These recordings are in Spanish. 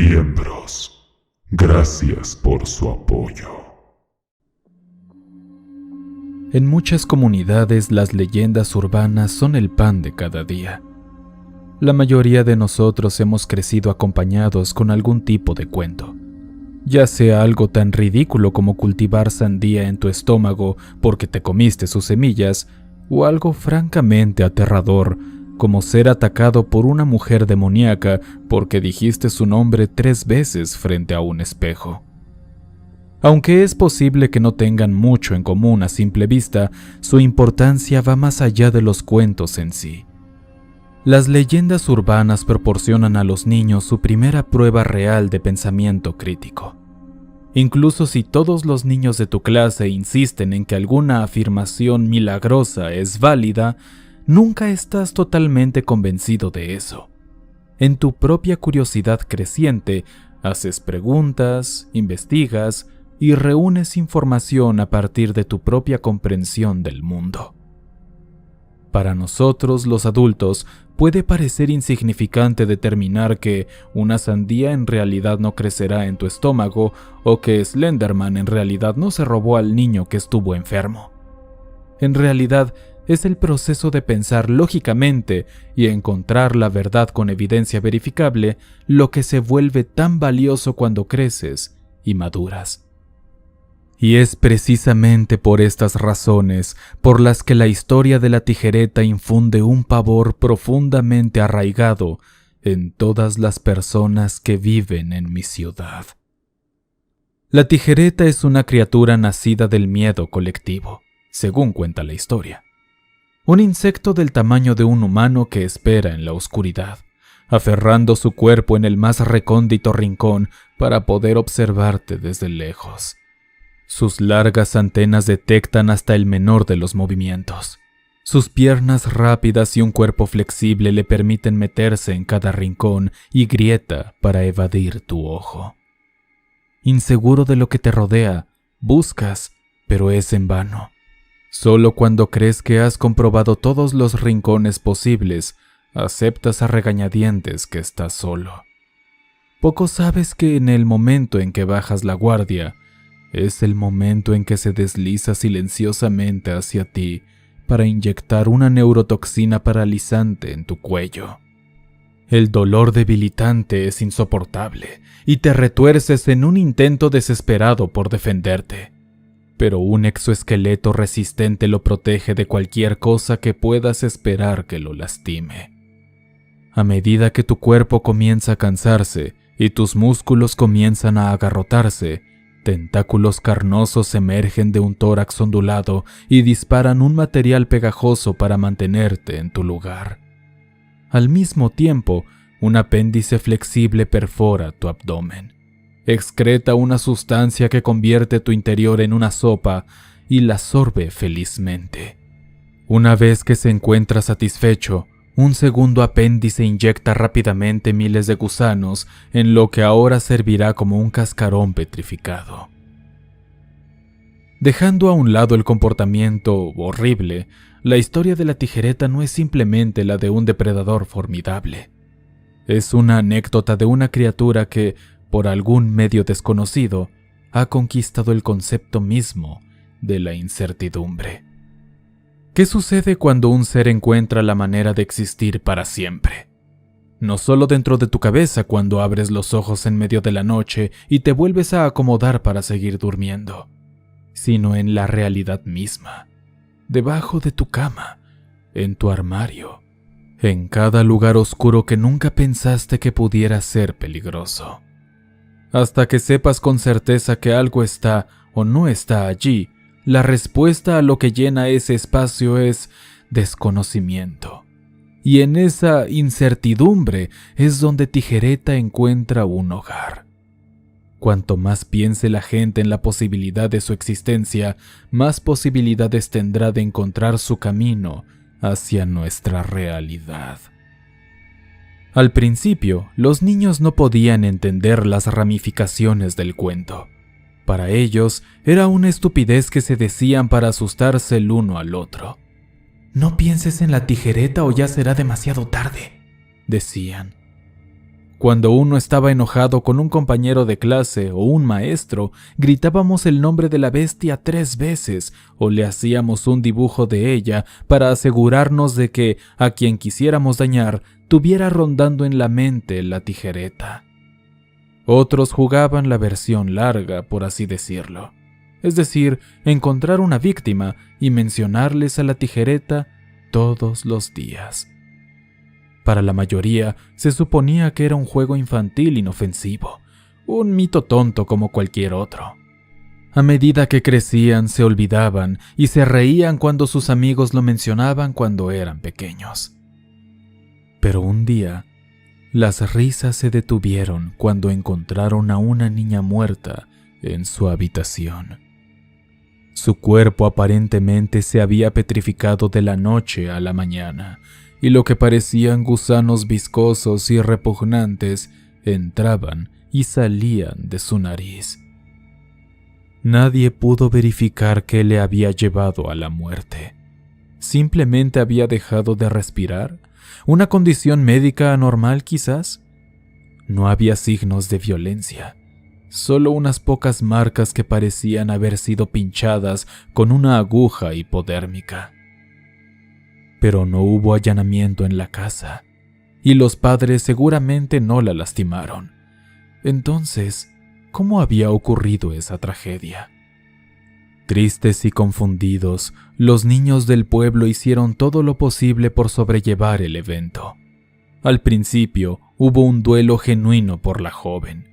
Miembros, gracias por su apoyo. En muchas comunidades las leyendas urbanas son el pan de cada día. La mayoría de nosotros hemos crecido acompañados con algún tipo de cuento, ya sea algo tan ridículo como cultivar sandía en tu estómago porque te comiste sus semillas, o algo francamente aterrador como ser atacado por una mujer demoníaca porque dijiste su nombre 3 veces frente a un espejo. Aunque es posible que no tengan mucho en común a simple vista, su importancia va más allá de los cuentos en sí. Las leyendas urbanas proporcionan a los niños su primera prueba real de pensamiento crítico. Incluso si todos los niños de tu clase insisten en que alguna afirmación milagrosa es válida, nunca estás totalmente convencido de eso. En tu propia curiosidad creciente, haces preguntas, investigas y reúnes información a partir de tu propia comprensión del mundo. Para nosotros, los adultos, puede parecer insignificante determinar que una sandía en realidad no crecerá en tu estómago o que Slenderman en realidad no se robó al niño que estuvo enfermo. En realidad, es el proceso de pensar lógicamente y encontrar la verdad con evidencia verificable lo que se vuelve tan valioso cuando creces y maduras. Y es precisamente por estas razones por las que la historia de la tijereta infunde un pavor profundamente arraigado en todas las personas que viven en mi ciudad. La tijereta es una criatura nacida del miedo colectivo, según cuenta la historia. Un insecto del tamaño de un humano que espera en la oscuridad, aferrando su cuerpo en el más recóndito rincón para poder observarte desde lejos. Sus largas antenas detectan hasta el menor de los movimientos. Sus piernas rápidas y un cuerpo flexible le permiten meterse en cada rincón y grieta para evadir tu ojo. Inseguro de lo que te rodea, buscas, pero es en vano. Solo cuando crees que has comprobado todos los rincones posibles, aceptas a regañadientes que estás solo. Poco sabes que en el momento en que bajas la guardia, es el momento en que se desliza silenciosamente hacia ti para inyectar una neurotoxina paralizante en tu cuello. El dolor debilitante es insoportable y te retuerces en un intento desesperado por defenderte. Pero un exoesqueleto resistente lo protege de cualquier cosa que puedas esperar que lo lastime. A medida que tu cuerpo comienza a cansarse y tus músculos comienzan a agarrotarse, tentáculos carnosos emergen de un tórax ondulado y disparan un material pegajoso para mantenerte en tu lugar. Al mismo tiempo, un apéndice flexible perfora tu abdomen. Excreta una sustancia que convierte tu interior en una sopa y la sorbe felizmente. Una vez que se encuentra satisfecho, un segundo apéndice inyecta rápidamente miles de gusanos en lo que ahora servirá como un cascarón petrificado. Dejando a un lado el comportamiento horrible, la historia de la tijereta no es simplemente la de un depredador formidable. Es una anécdota de una criatura que, por algún medio desconocido, ha conquistado el concepto mismo de la incertidumbre. ¿Qué sucede cuando un ser encuentra la manera de existir para siempre? No solo dentro de tu cabeza cuando abres los ojos en medio de la noche y te vuelves a acomodar para seguir durmiendo, sino en la realidad misma, debajo de tu cama, en tu armario, en cada lugar oscuro que nunca pensaste que pudiera ser peligroso. Hasta que sepas con certeza que algo está o no está allí, la respuesta a lo que llena ese espacio es desconocimiento. Y en esa incertidumbre es donde Tijereta encuentra un hogar. Cuanto más piense la gente en la posibilidad de su existencia, más posibilidades tendrá de encontrar su camino hacia nuestra realidad. Al principio, los niños no podían entender las ramificaciones del cuento. Para ellos, era una estupidez que se decían para asustarse el uno al otro. «No pienses en la tijereta o ya será demasiado tarde», decían. Cuando uno estaba enojado con un compañero de clase o un maestro, gritábamos el nombre de la bestia 3 veces o le hacíamos un dibujo de ella para asegurarnos de que a quien quisiéramos dañar tuviera rondando en la mente la tijereta. Otros jugaban la versión larga, por así decirlo. Es decir, encontrar una víctima y mencionarles a la tijereta todos los días. Para la mayoría, se suponía que era un juego infantil inofensivo, un mito tonto como cualquier otro. A medida que crecían, se olvidaban y se reían cuando sus amigos lo mencionaban cuando eran pequeños. Pero un día, las risas se detuvieron cuando encontraron a una niña muerta en su habitación. Su cuerpo aparentemente se había petrificado de la noche a la mañana, y lo que parecían gusanos viscosos y repugnantes entraban y salían de su nariz. Nadie pudo verificar qué le había llevado a la muerte. ¿Simplemente había dejado de respirar? ¿Una condición médica anormal quizás? No había signos de violencia, solo unas pocas marcas que parecían haber sido pinchadas con una aguja hipodérmica. Pero no hubo allanamiento en la casa, y los padres seguramente no la lastimaron. Entonces, ¿cómo había ocurrido esa tragedia? Tristes y confundidos, los niños del pueblo hicieron todo lo posible por sobrellevar el evento. Al principio, hubo un duelo genuino por la joven,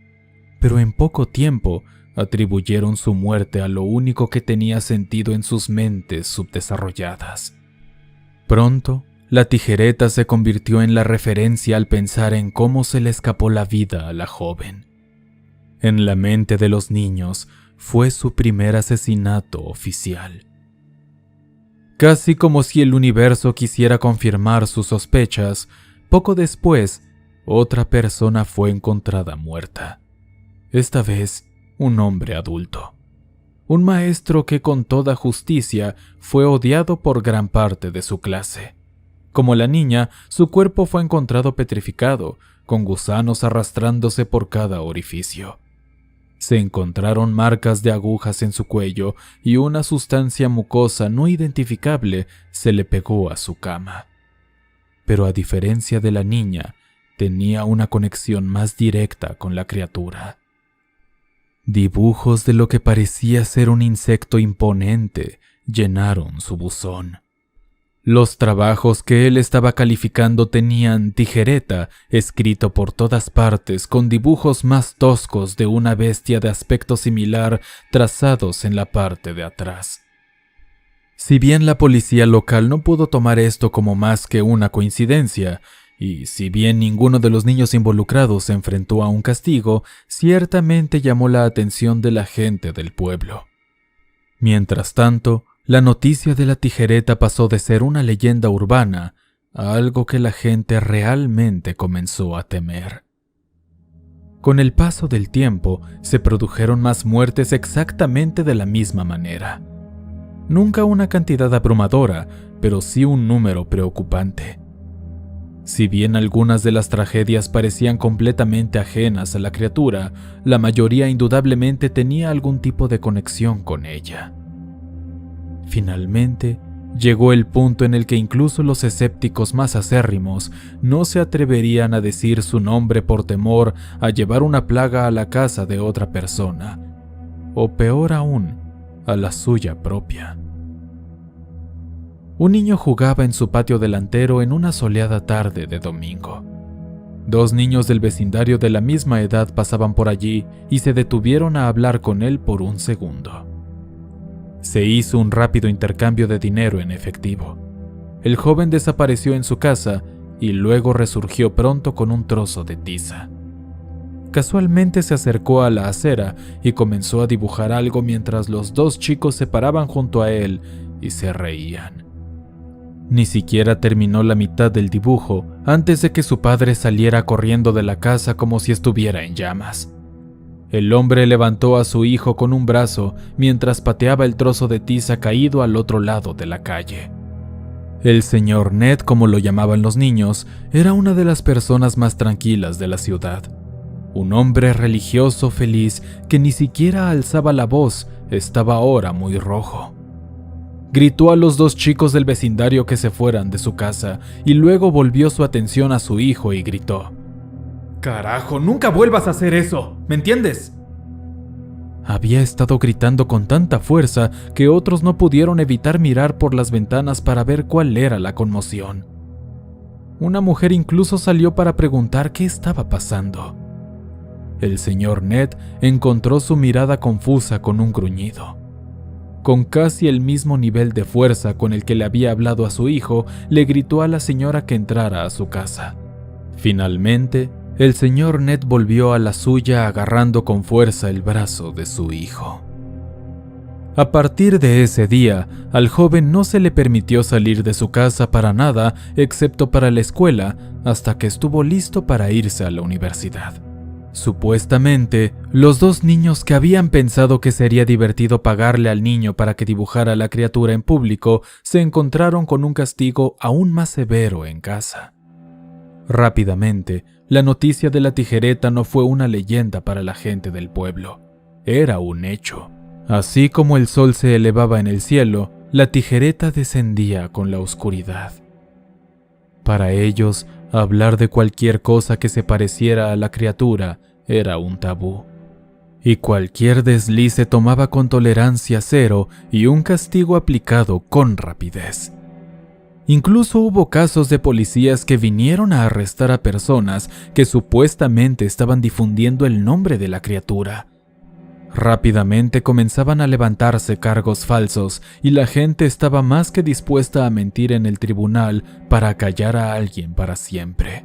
pero en poco tiempo atribuyeron su muerte a lo único que tenía sentido en sus mentes subdesarrolladas. Pronto, la tijereta se convirtió en la referencia al pensar en cómo se le escapó la vida a la joven. En la mente de los niños, fue su primer asesinato oficial. Casi como si el universo quisiera confirmar sus sospechas, poco después, otra persona fue encontrada muerta. Esta vez, un hombre adulto. Un maestro que con toda justicia fue odiado por gran parte de su clase. Como la niña, su cuerpo fue encontrado petrificado, con gusanos arrastrándose por cada orificio. Se encontraron marcas de agujas en su cuello y una sustancia mucosa no identificable se le pegó a su cama. Pero a diferencia de la niña, tenía una conexión más directa con la criatura. Dibujos de lo que parecía ser un insecto imponente llenaron su buzón. Los trabajos que él estaba calificando tenían tijereta escrito por todas partes con dibujos más toscos de una bestia de aspecto similar trazados en la parte de atrás. Si bien la policía local no pudo tomar esto como más que una coincidencia, y si bien ninguno de los niños involucrados se enfrentó a un castigo, ciertamente llamó la atención de la gente del pueblo. Mientras tanto, la noticia de la tijereta pasó de ser una leyenda urbana a algo que la gente realmente comenzó a temer. Con el paso del tiempo, se produjeron más muertes exactamente de la misma manera. Nunca una cantidad abrumadora, pero sí un número preocupante. Si bien algunas de las tragedias parecían completamente ajenas a la criatura, la mayoría indudablemente tenía algún tipo de conexión con ella. Finalmente, llegó el punto en el que incluso los escépticos más acérrimos no se atreverían a decir su nombre por temor a llevar una plaga a la casa de otra persona, o peor aún, a la suya propia. Un niño jugaba en su patio delantero en una soleada tarde de domingo. Dos niños del vecindario de la misma edad pasaban por allí y se detuvieron a hablar con él por un segundo. Se hizo un rápido intercambio de dinero en efectivo. El joven desapareció en su casa y luego resurgió pronto con un trozo de tiza. Casualmente se acercó a la acera y comenzó a dibujar algo mientras los dos chicos se paraban junto a él y se reían. Ni siquiera terminó la mitad del dibujo antes de que su padre saliera corriendo de la casa como si estuviera en llamas. El hombre levantó a su hijo con un brazo mientras pateaba el trozo de tiza caído al otro lado de la calle. El señor Ned, como lo llamaban los niños, era una de las personas más tranquilas de la ciudad. Un hombre religioso feliz que ni siquiera alzaba la voz, estaba ahora muy rojo. Gritó a los dos chicos del vecindario que se fueran de su casa y luego volvió su atención a su hijo y gritó: «¡Carajo, nunca vuelvas a hacer eso! ¿Me entiendes?». Había estado gritando con tanta fuerza que otros no pudieron evitar mirar por las ventanas para ver cuál era la conmoción. Una mujer incluso salió para preguntar qué estaba pasando. El señor Ned encontró su mirada confusa con un gruñido. Con casi el mismo nivel de fuerza con el que le había hablado a su hijo, le gritó a la señora que entrara a su casa. Finalmente, el señor Ned volvió a la suya agarrando con fuerza el brazo de su hijo. A partir de ese día, al joven no se le permitió salir de su casa para nada, excepto para la escuela, hasta que estuvo listo para irse a la universidad. Supuestamente, los dos niños que habían pensado que sería divertido pagarle al niño para que dibujara la criatura en público, se encontraron con un castigo aún más severo en casa. Rápidamente, la noticia de la tijereta no fue una leyenda para la gente del pueblo, era un hecho. Así como el sol se elevaba en el cielo, la tijereta descendía con la oscuridad. Para ellos, hablar de cualquier cosa que se pareciera a la criatura era un tabú, y cualquier desliz se tomaba con tolerancia cero y un castigo aplicado con rapidez. Incluso hubo casos de policías que vinieron a arrestar a personas que supuestamente estaban difundiendo el nombre de la criatura. Rápidamente comenzaban a levantarse cargos falsos y la gente estaba más que dispuesta a mentir en el tribunal para callar a alguien para siempre.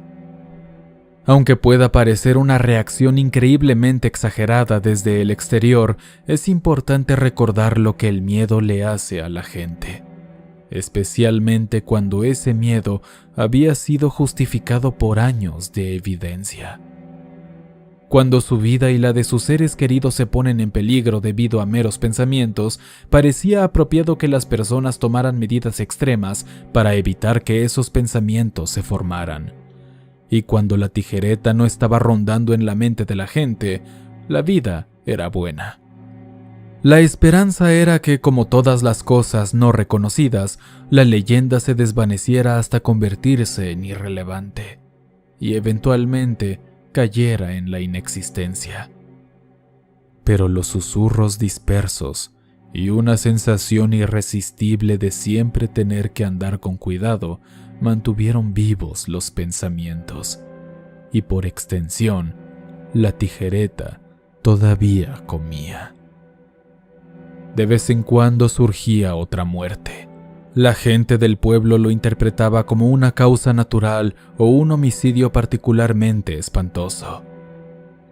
Aunque pueda parecer una reacción increíblemente exagerada desde el exterior, es importante recordar lo que el miedo le hace a la gente, especialmente cuando ese miedo había sido justificado por años de evidencia. Cuando su vida y la de sus seres queridos se ponen en peligro debido a meros pensamientos, parecía apropiado que las personas tomaran medidas extremas para evitar que esos pensamientos se formaran. Y cuando la tijereta no estaba rondando en la mente de la gente, la vida era buena. La esperanza era que, como todas las cosas no reconocidas, la leyenda se desvaneciera hasta convertirse en irrelevante, y eventualmente cayera en la inexistencia. Pero los susurros dispersos y una sensación irresistible de siempre tener que andar con cuidado mantuvieron vivos los pensamientos, y por extensión, la tijereta todavía comía. De vez en cuando surgía otra muerte. La gente del pueblo lo interpretaba como una causa natural o un homicidio particularmente espantoso,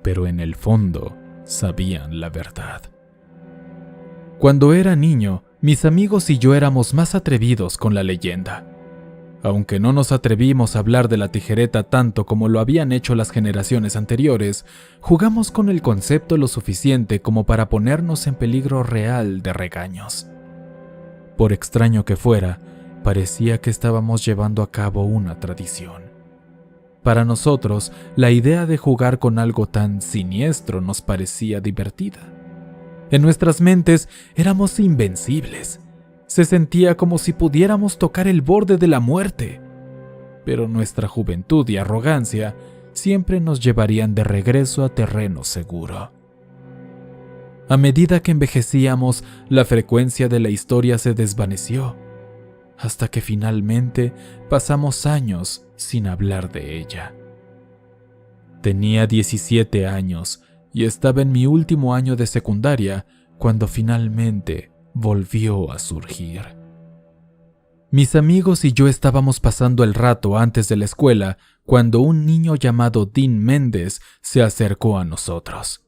pero en el fondo sabían la verdad. Cuando era niño, mis amigos y yo éramos más atrevidos con la leyenda. Aunque no nos atrevimos a hablar de la tijereta tanto como lo habían hecho las generaciones anteriores, jugamos con el concepto lo suficiente como para ponernos en peligro real de regaños. Por extraño que fuera, parecía que estábamos llevando a cabo una tradición. Para nosotros, la idea de jugar con algo tan siniestro nos parecía divertida. En nuestras mentes éramos invencibles. Se sentía como si pudiéramos tocar el borde de la muerte. Pero nuestra juventud y arrogancia siempre nos llevarían de regreso a terreno seguro. A medida que envejecíamos, la frecuencia de la historia se desvaneció, hasta que finalmente pasamos años sin hablar de ella. Tenía 17 años y estaba en mi último año de secundaria cuando finalmente volvió a surgir. Mis amigos y yo estábamos pasando el rato antes de la escuela cuando un niño llamado Dean Méndez se acercó a nosotros.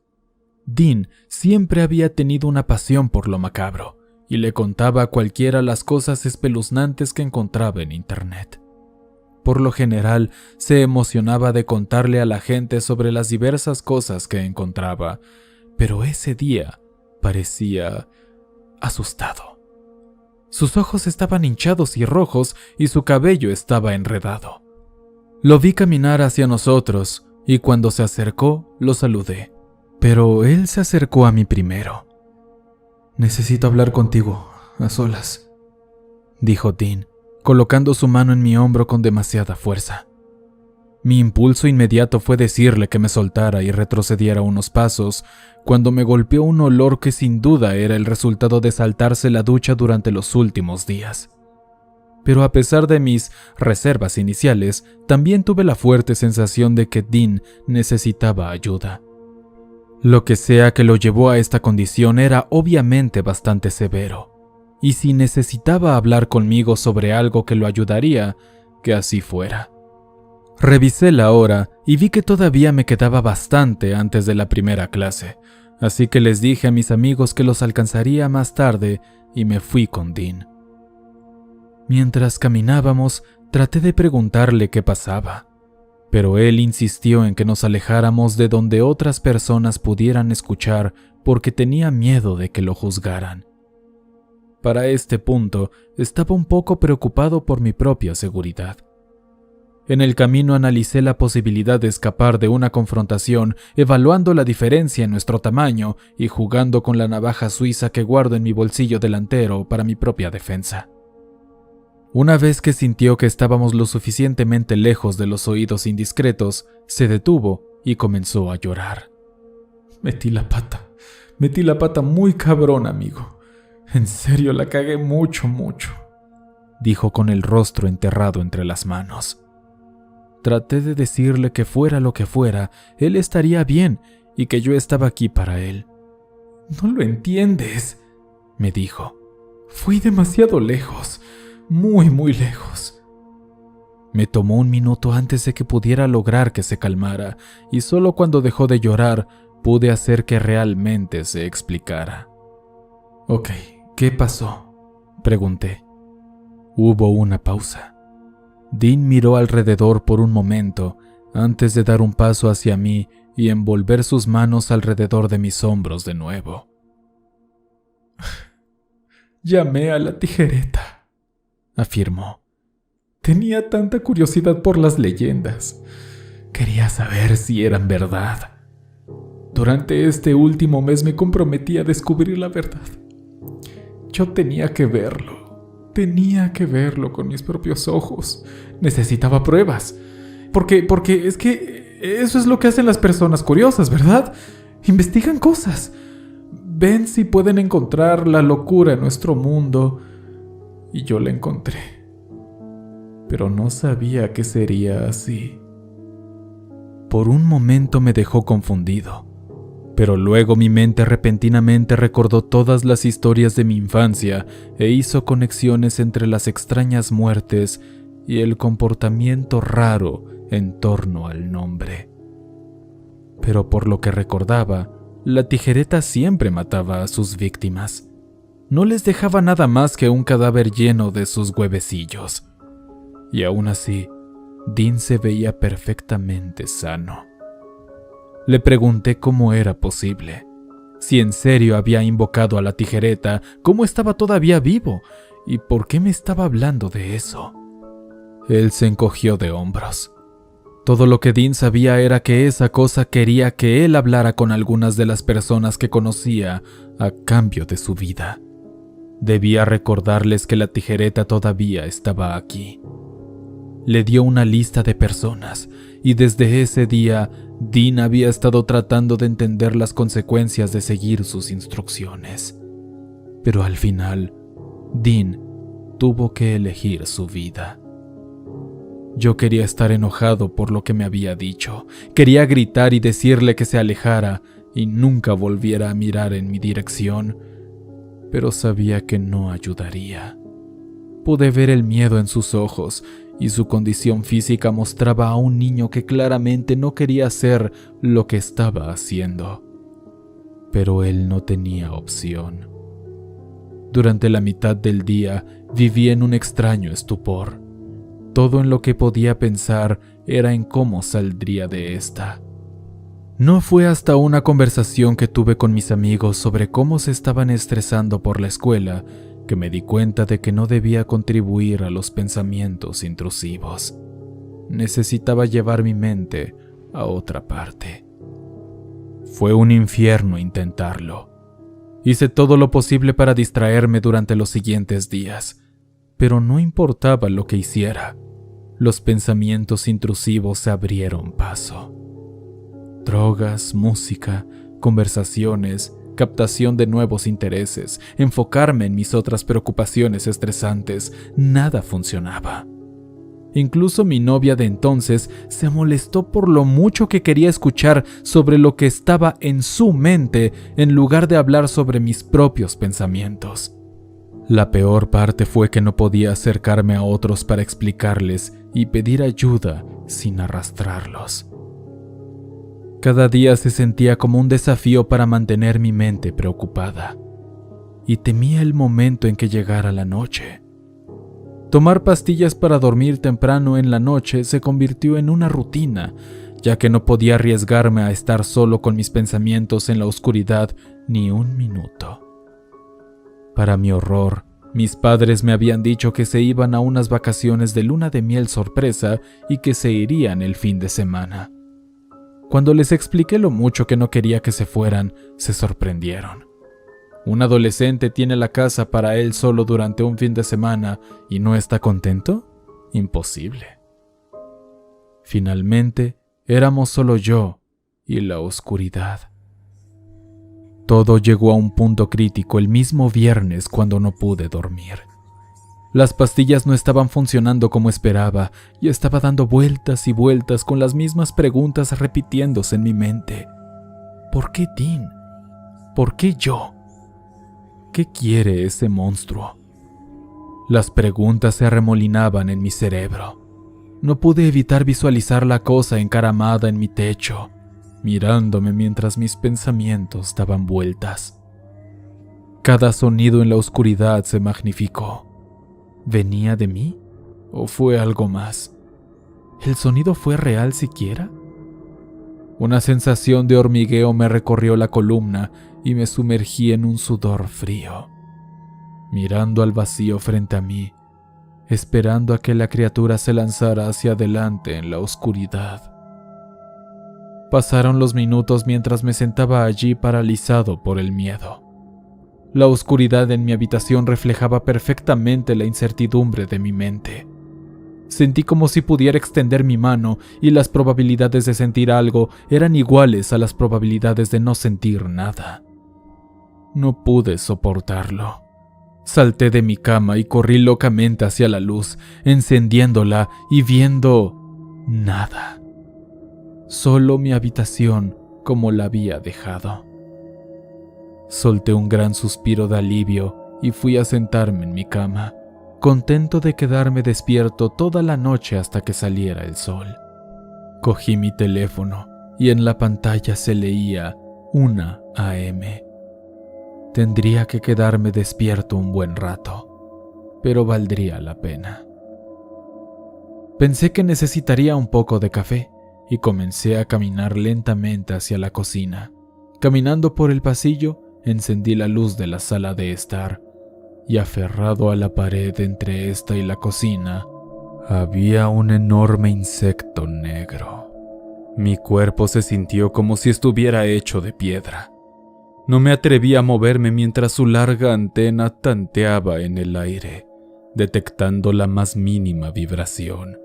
Dean siempre había tenido una pasión por lo macabro y le contaba a cualquiera las cosas espeluznantes que encontraba en internet. Por lo general, se emocionaba de contarle a la gente sobre las diversas cosas que encontraba, pero ese día parecía asustado. Sus ojos estaban hinchados y rojos y su cabello estaba enredado. Lo vi caminar hacia nosotros y cuando se acercó, lo saludé. Pero él se acercó a mí primero. «Necesito hablar contigo, a solas», dijo Dean, colocando su mano en mi hombro con demasiada fuerza. Mi impulso inmediato fue decirle que me soltara y retrocediera unos pasos, cuando me golpeó un olor que sin duda era el resultado de saltarse la ducha durante los últimos días. Pero a pesar de mis reservas iniciales, también tuve la fuerte sensación de que Dean necesitaba ayuda. Lo que sea que lo llevó a esta condición era obviamente bastante severo, y si necesitaba hablar conmigo sobre algo que lo ayudaría, que así fuera. Revisé la hora y vi que todavía me quedaba bastante antes de la primera clase, así que les dije a mis amigos que los alcanzaría más tarde y me fui con Dean. Mientras caminábamos, traté de preguntarle qué pasaba, pero él insistió en que nos alejáramos de donde otras personas pudieran escuchar porque tenía miedo de que lo juzgaran. Para este punto, estaba un poco preocupado por mi propia seguridad. En el camino analicé la posibilidad de escapar de una confrontación, evaluando la diferencia en nuestro tamaño y jugando con la navaja suiza que guardo en mi bolsillo delantero para mi propia defensa. Una vez que sintió que estábamos lo suficientemente lejos de los oídos indiscretos, se detuvo y comenzó a llorar. Metí la pata muy cabrón, amigo. En serio, la cagué mucho, dijo con el rostro enterrado entre las manos. Traté de decirle que fuera lo que fuera, él estaría bien y que yo estaba aquí para él. «No lo entiendes», me dijo. «Fui demasiado lejos, muy lejos». Me tomó un minuto antes de que pudiera lograr que se calmara, y solo cuando dejó de llorar pude hacer que realmente se explicara. «Ok, ¿qué pasó?», pregunté. Hubo una pausa. Dean miró alrededor por un momento antes de dar un paso hacia mí y envolver sus manos alrededor de mis hombros de nuevo. «Llamé a la tijereta», afirmó. «Tenía tanta curiosidad por las leyendas. Quería saber si eran verdad. Durante este último mes me comprometí a descubrir la verdad. Yo tenía que verlo con mis propios ojos. Necesitaba pruebas. Porque es que eso es lo que hacen las personas curiosas, ¿verdad? Investigan cosas. Ven si pueden encontrar la locura en nuestro mundo. Y yo la encontré. Pero no sabía que sería así». Por un momento me dejó confundido. Pero luego mi mente repentinamente recordó todas las historias de mi infancia e hizo conexiones entre las extrañas muertes y el comportamiento raro en torno al nombre. Pero por lo que recordaba, la tijereta siempre mataba a sus víctimas. No les dejaba nada más que un cadáver lleno de sus huevecillos. Y aún así, Dean se veía perfectamente sano. Le pregunté cómo era posible. Si en serio había invocado a la tijereta, cómo estaba todavía vivo y por qué me estaba hablando de eso. Él se encogió de hombros. Todo lo que Dean sabía era que esa cosa quería que él hablara con algunas de las personas que conocía a cambio de su vida. Debía recordarles que la tijereta todavía estaba aquí. Le dio una lista de personas y desde ese día Dean había estado tratando de entender las consecuencias de seguir sus instrucciones. Pero al final, Dean tuvo que elegir su vida. Yo quería estar enojado por lo que me había dicho. Quería gritar y decirle que se alejara y nunca volviera a mirar en mi dirección, pero sabía que no ayudaría. Pude ver el miedo en sus ojos y su condición física mostraba a un niño que claramente no quería hacer lo que estaba haciendo. Pero él no tenía opción. Durante la mitad del día viví en un extraño estupor. Todo en lo que podía pensar era en cómo saldría de esta. No fue hasta una conversación que tuve con mis amigos sobre cómo se estaban estresando por la escuela que me di cuenta de que no debía contribuir a los pensamientos intrusivos. Necesitaba llevar mi mente a otra parte. Fue un infierno intentarlo. Hice todo lo posible para distraerme durante los siguientes días, pero no importaba lo que hiciera. Los pensamientos intrusivos se abrieron paso. Drogas, música, conversaciones, captación de nuevos intereses, enfocarme en mis otras preocupaciones estresantes, nada funcionaba. Incluso mi novia de entonces se molestó por lo mucho que quería escuchar sobre lo que estaba en su mente en lugar de hablar sobre mis propios pensamientos. La peor parte fue que no podía acercarme a otros para explicarles y pedir ayuda sin arrastrarlos. Cada día se sentía como un desafío para mantener mi mente preocupada, y temía el momento en que llegara la noche. Tomar pastillas para dormir temprano en la noche se convirtió en una rutina, ya que no podía arriesgarme a estar solo con mis pensamientos en la oscuridad ni un minuto. Para mi horror, mis padres me habían dicho que se iban a unas vacaciones de luna de miel sorpresa y que se irían el fin de semana. Cuando les expliqué lo mucho que no quería que se fueran, se sorprendieron. ¿Un adolescente tiene la casa para él solo durante un fin de semana y no está contento? Imposible. Finalmente, éramos solo yo y la oscuridad. Todo llegó a un punto crítico el mismo viernes cuando no pude dormir. Las pastillas no estaban funcionando como esperaba y estaba dando vueltas y vueltas con las mismas preguntas repitiéndose en mi mente. ¿Por qué Dean? ¿Por qué yo? ¿Qué quiere ese monstruo? Las preguntas se arremolinaban en mi cerebro. No pude evitar visualizar la cosa encaramada en mi techo, mirándome mientras mis pensamientos daban vueltas. Cada sonido en la oscuridad se magnificó. ¿Venía de mí? ¿O fue algo más? ¿El sonido fue real siquiera? Una sensación de hormigueo me recorrió la columna y me sumergí en un sudor frío, mirando al vacío frente a mí, esperando a que la criatura se lanzara hacia adelante en la oscuridad. Pasaron los minutos mientras me sentaba allí paralizado por el miedo. La oscuridad en mi habitación reflejaba perfectamente la incertidumbre de mi mente. Sentí como si pudiera extender mi mano y las probabilidades de sentir algo eran iguales a las probabilidades de no sentir nada. No pude soportarlo. Salté de mi cama y corrí locamente hacia la luz, encendiéndola y viendo nada. Solo mi habitación como la había dejado. Solté un gran suspiro de alivio y fui a sentarme en mi cama, contento de quedarme despierto toda la noche hasta que saliera el sol. Cogí mi teléfono y en la pantalla se leía 1 a.m. Tendría que quedarme despierto un buen rato, pero valdría la pena. Pensé que necesitaría un poco de café y comencé a caminar lentamente hacia la cocina. Caminando por el pasillo, encendí la luz de la sala de estar y aferrado a la pared entre esta y la cocina, había un enorme insecto negro. Mi cuerpo se sintió como si estuviera hecho de piedra. No me atreví a moverme mientras su larga antena tanteaba en el aire, detectando la más mínima vibración.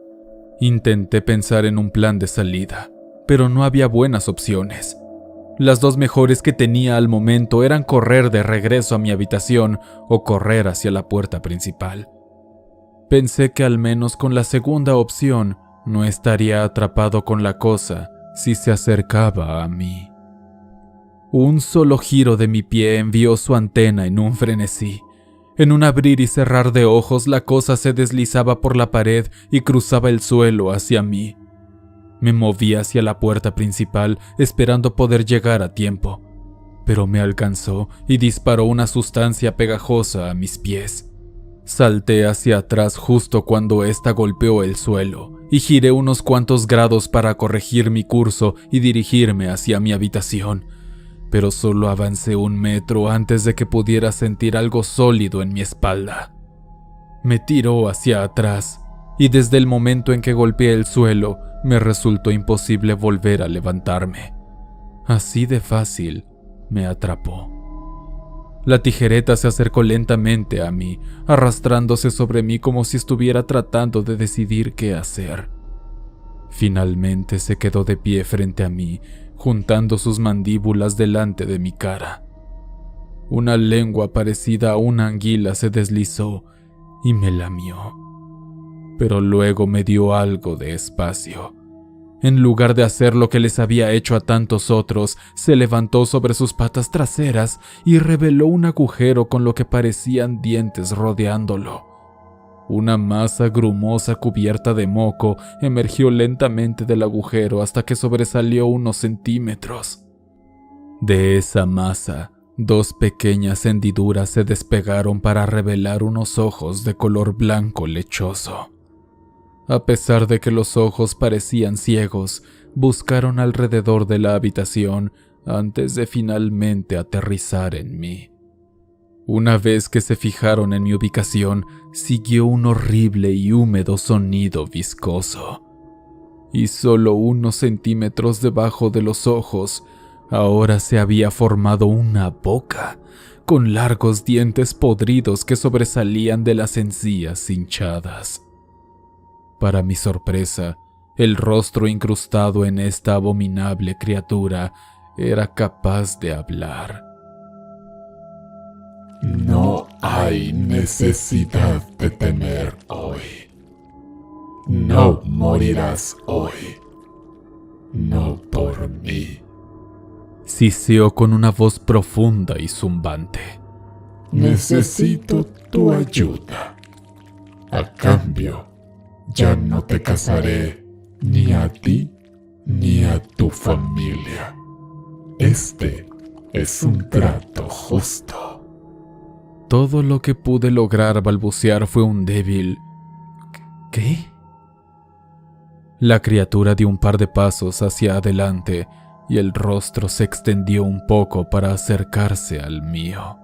Intenté pensar en un plan de salida, pero no había buenas opciones. Las dos mejores que tenía al momento eran correr de regreso a mi habitación o correr hacia la puerta principal. Pensé que al menos con la segunda opción no estaría atrapado con la cosa si se acercaba a mí. Un solo giro de mi pie envió su antena en un frenesí. En un abrir y cerrar de ojos, la cosa se deslizaba por la pared y cruzaba el suelo hacia mí. Me moví hacia la puerta principal, esperando poder llegar a tiempo, pero me alcanzó y disparó una sustancia pegajosa a mis pies. Salté hacia atrás justo cuando ésta golpeó el suelo y giré unos cuantos grados para corregir mi curso y dirigirme hacia mi habitación. pero solo avancé 1 metro antes de que pudiera sentir algo sólido en mi espalda. Me tiró hacia atrás, y desde el momento en que golpeé el suelo, me resultó imposible volver a levantarme. Así de fácil, me atrapó. La tijereta se acercó lentamente a mí, arrastrándose sobre mí como si estuviera tratando de decidir qué hacer. Finalmente se quedó de pie frente a mí, juntando sus mandíbulas delante de mi cara. Una lengua parecida a una anguila se deslizó y me lamió. Pero luego me dio algo de espacio. En lugar de hacer lo que les había hecho a tantos otros, se levantó sobre sus patas traseras y reveló un agujero con lo que parecían dientes rodeándolo. Una masa grumosa cubierta de moco emergió lentamente del agujero hasta que sobresalió unos centímetros. De esa masa, 2 pequeñas hendiduras se despegaron para revelar unos ojos de color blanco lechoso. A pesar de que los ojos parecían ciegos, buscaron alrededor de la habitación antes de finalmente aterrizar en mí. Una vez que se fijaron en mi ubicación, siguió un horrible y húmedo sonido viscoso. Y solo unos centímetros debajo de los ojos, ahora se había formado una boca, con largos dientes podridos que sobresalían de las encías hinchadas. Para mi sorpresa, el rostro incrustado en esta abominable criatura era capaz de hablar. No hay necesidad de temer hoy. No morirás hoy. No por mí. Siseó con una voz profunda y zumbante. Necesito tu ayuda. A cambio, ya no te casaré ni a ti ni a tu familia. Este es un trato justo. Todo lo que pude lograr balbucear fue un débil ¿qué? La criatura dio un par de pasos hacia adelante y el rostro se extendió un poco para acercarse al mío.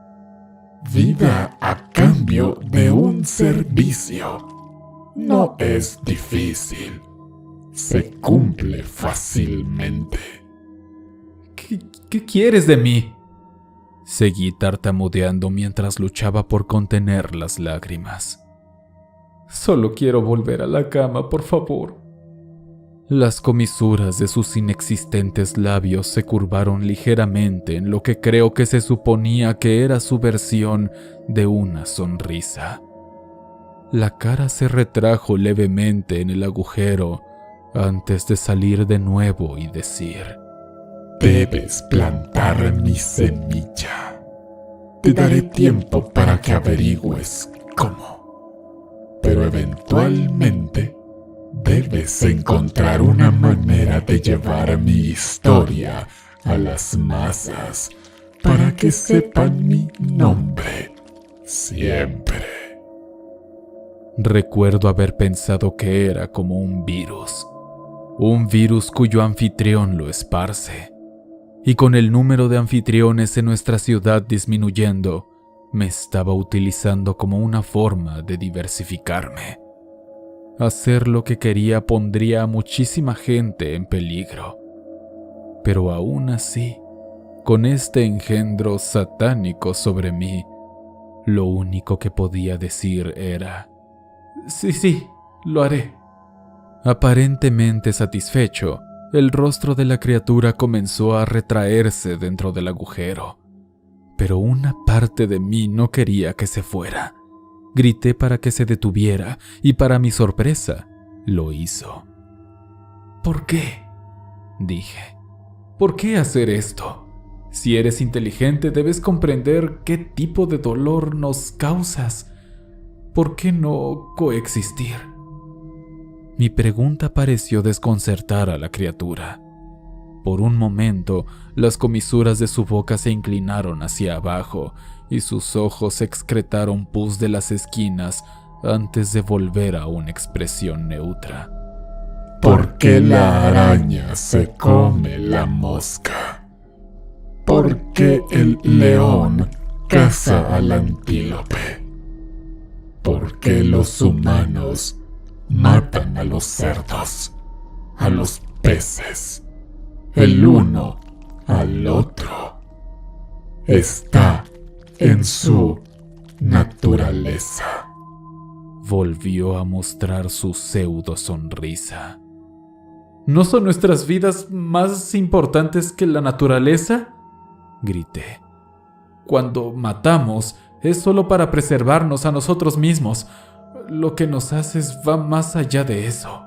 Vida a cambio de un servicio. No es difícil. Se cumple fácilmente. ¿Qué quieres de mí? Seguí tartamudeando mientras luchaba por contener las lágrimas. Solo quiero volver a la cama, por favor. Las comisuras de sus inexistentes labios se curvaron ligeramente en lo que creo que se suponía que era su versión de una sonrisa. La cara se retrajo levemente en el agujero antes de salir de nuevo y decir: Debes plantar mi semilla. Te daré tiempo para que averigües cómo. Pero eventualmente debes encontrar una manera de llevar mi historia a las masas para que sepan mi nombre siempre. Recuerdo haber pensado que era como un virus cuyo anfitrión lo esparce. Y con el número de anfitriones en nuestra ciudad disminuyendo, me estaba utilizando como una forma de diversificarme. Hacer lo que quería pondría a muchísima gente en peligro. Pero aún así, con este engendro satánico sobre mí, lo único que podía decir era: Sí, lo haré. Aparentemente satisfecho, el rostro de la criatura comenzó a retraerse dentro del agujero. Pero una parte de mí no quería que se fuera. Grité para que se detuviera y, para mi sorpresa, lo hizo. ¿Por qué?, dije. ¿Por qué hacer esto? Si eres inteligente, debes comprender qué tipo de dolor nos causas. ¿Por qué no coexistir? Mi pregunta pareció desconcertar a la criatura. Por un momento, las comisuras de su boca se inclinaron hacia abajo y sus ojos excretaron pus de las esquinas antes de volver a una expresión neutra. ¿Por qué la araña se come la mosca? ¿Por qué el león caza al antílope? ¿Por qué los humanos matan a los cerdos, a los peces, el uno al otro? Está en su naturaleza. Volvió a mostrar su pseudo sonrisa. ¿No son nuestras vidas más importantes que la naturaleza?, grité. Cuando matamos es solo para preservarnos a nosotros mismos. Lo que nos haces va más allá de eso.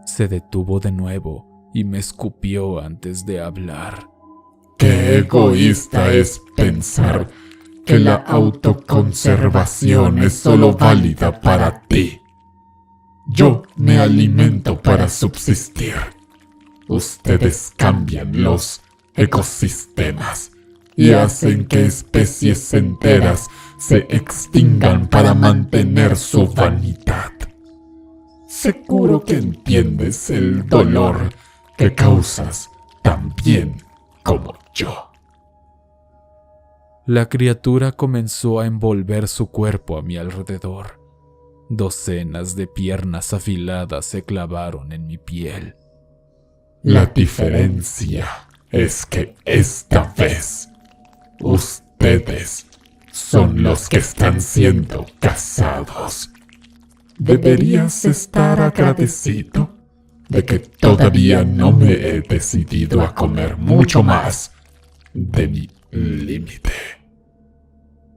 Se detuvo de nuevo y me escupió antes de hablar. Qué egoísta es pensar que la autoconservación es solo válida para ti. Yo me alimento para subsistir. Ustedes cambian los ecosistemas y hacen que especies enteras se extingan para mantener su vanidad. Seguro que entiendes el dolor que causas tan bien como yo. La criatura comenzó a envolver su cuerpo a mi alrededor. Docenas de piernas afiladas se clavaron en mi piel. La diferencia es que esta vez ustedes son los que están siendo cazados. Deberías estar agradecido de que todavía no me he decidido a comer mucho más de mi límite.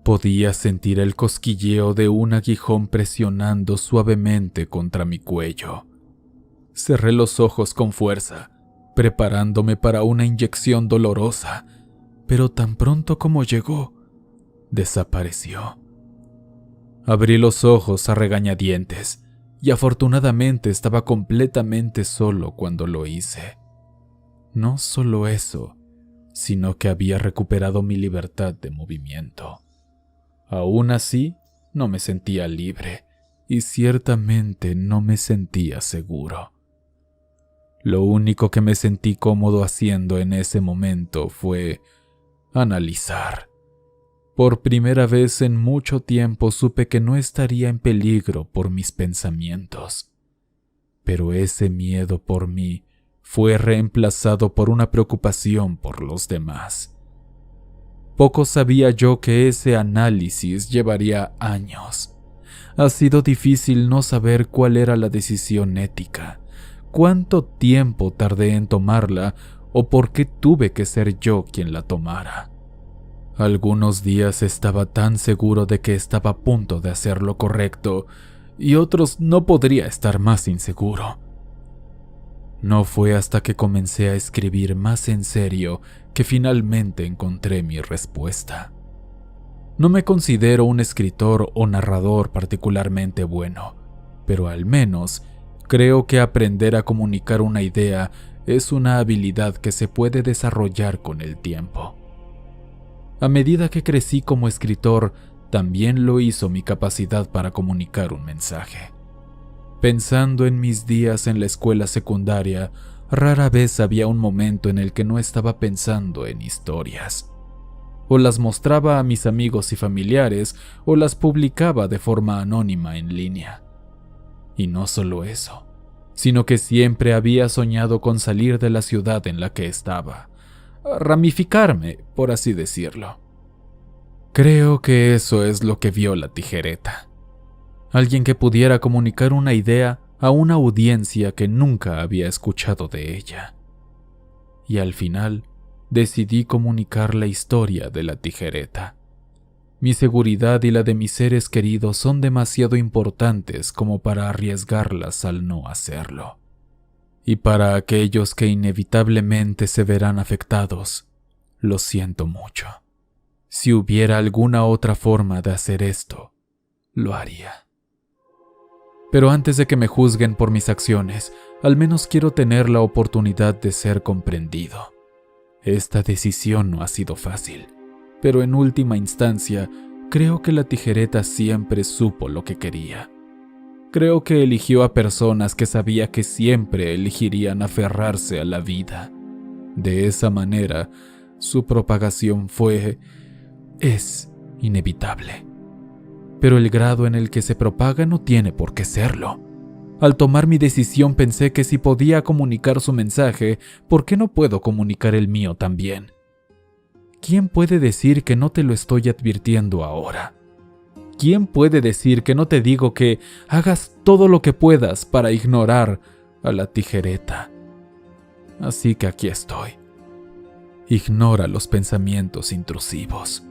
Podía sentir el cosquilleo de un aguijón presionando suavemente contra mi cuello. Cerré los ojos con fuerza, preparándome para una inyección dolorosa, pero tan pronto como llegó, desapareció. Abrí los ojos a regañadientes, y afortunadamente estaba completamente solo cuando lo hice. No solo eso, sino que había recuperado mi libertad de movimiento. Aún así, no me sentía libre, y ciertamente no me sentía seguro. Lo único que me sentí cómodo haciendo en ese momento fue analizar. Por primera vez en mucho tiempo supe que no estaría en peligro por mis pensamientos. Pero ese miedo por mí fue reemplazado por una preocupación por los demás. Poco sabía yo que ese análisis llevaría años. Ha sido difícil no saber cuál era la decisión ética, cuánto tiempo tardé en tomarla o por qué tuve que ser yo quien la tomara. Algunos días estaba tan seguro de que estaba a punto de hacer lo correcto y otros no podría estar más inseguro. No fue hasta que comencé a escribir más en serio que finalmente encontré mi respuesta. No me considero un escritor o narrador particularmente bueno, pero al menos creo que aprender a comunicar una idea es una habilidad que se puede desarrollar con el tiempo. A medida que crecí como escritor, también lo hizo mi capacidad para comunicar un mensaje. Pensando en mis días en la escuela secundaria, rara vez había un momento en el que no estaba pensando en historias. O las mostraba a mis amigos y familiares, o las publicaba de forma anónima en línea. Y no solo eso, sino que siempre había soñado con salir de la ciudad en la que estaba, ramificarme, por así decirlo. Creo que eso es lo que vio la tijereta. Alguien que pudiera comunicar una idea a una audiencia que nunca había escuchado de ella. Y al final, decidí comunicar la historia de la tijereta. Mi seguridad y la de mis seres queridos son demasiado importantes como para arriesgarlas al no hacerlo. Y para aquellos que inevitablemente se verán afectados, lo siento mucho. Si hubiera alguna otra forma de hacer esto, lo haría. Pero antes de que me juzguen por mis acciones, al menos quiero tener la oportunidad de ser comprendido. Esta decisión no ha sido fácil, pero en última instancia, creo que la tijereta siempre supo lo que quería. Creo que eligió a personas que sabía que siempre elegirían aferrarse a la vida. De esa manera, Su propagación es inevitable. Pero el grado en el que se propaga no tiene por qué serlo. Al tomar mi decisión pensé que si podía comunicar su mensaje, ¿por qué no puedo comunicar el mío también? ¿Quién puede decir que no te lo estoy advirtiendo ahora? ¿Quién puede decir que no te digo que hagas todo lo que puedas para ignorar a la tijereta? Así que aquí estoy. Ignora los pensamientos intrusivos.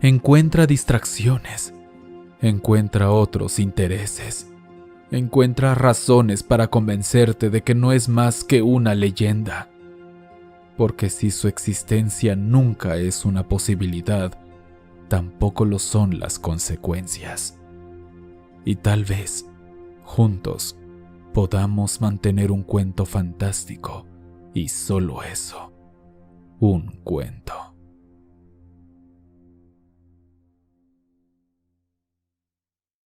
Encuentra distracciones. Encuentra otros intereses. Encuentra razones para convencerte de que no es más que una leyenda. Porque si su existencia nunca es una posibilidad, tampoco lo son las consecuencias. Y tal vez, juntos, podamos mantener un cuento fantástico, y solo eso, un cuento.